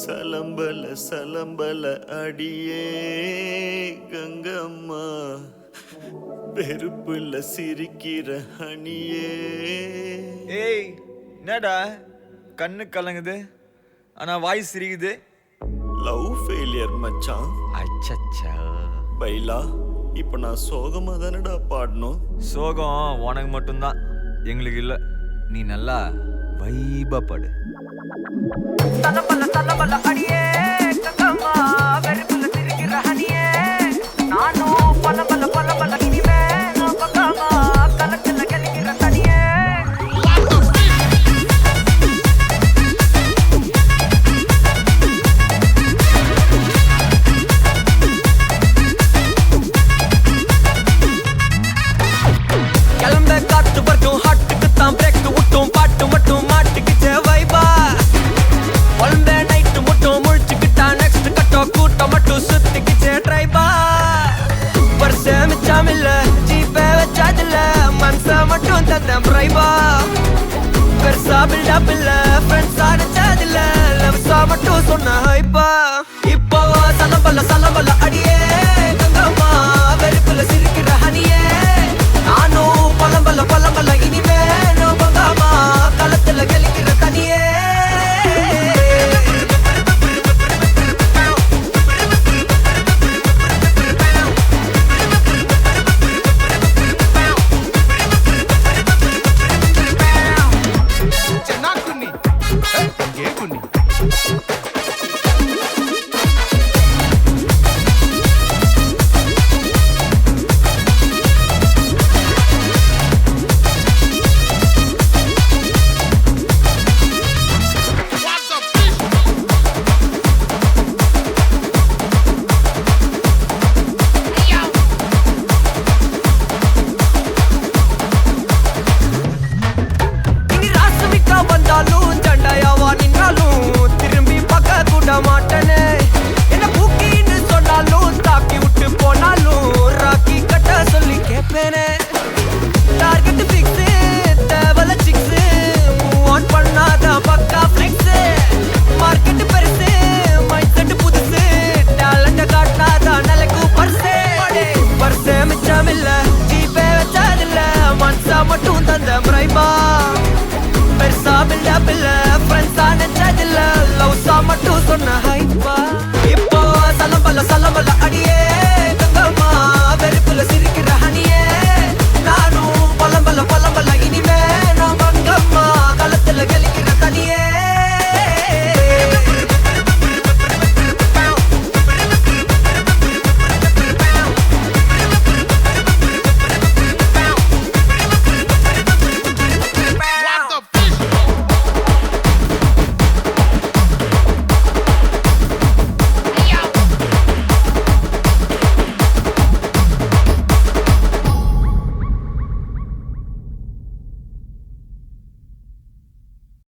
சலம்பல சலம்பல அடியே கங்கம்மா, வெறுப்புல சிரிக்கிற அணியே. ஏய் என்னடா கண்ணு கலங்குது ஆனா வாய் சிரிக்குது? லவ் ஃபெயிலியர் மச்சான். அச்சச்சா. பைலா, இப்ப நான் சோகமா தானடா பாடணும். சோகம் உனக்கு மட்டும்தான், எங்களுக்கு இல்ல. நீ நல்லா வைபா பாடு. தலபல தலபல அடியே கங்கம்மா, வெறுப்புல சிரிக்கிற ஹனியே. நானும் பலபல பலபல இனிமே பக்கமா, கலத்துல கலிக்கிற தனியே. கிளம்ப காத்து வரைக்கும் ஹாட்டுக்கு தான் பிரேக் விட்டும், பாட்டு மட்டும் மாட்டுக்குச்சே வைபா. ஒன்பே நைட்டு மட்டும் முழிச்சுக்கிட்டா நெக்ஸ்ட் கட்டோ கூட்டம் மட்டும் சுத்திக்கிச்சே ட்ரைபா. வருஷ மிச்சம் இல்ல ஜீப்பே வச்சாதில்ல, மனச மட்டும் தந்தேன் பிரைபா. பெருசா பில்டப் இல்ல ஃப்ரெண்ட்ஸா நச்சதில்ல, லவ்ஸா மட்டும் சொன்ன ஹைப்பா. இப்போ சலம்பல்ல சலம்பல்ல அடியே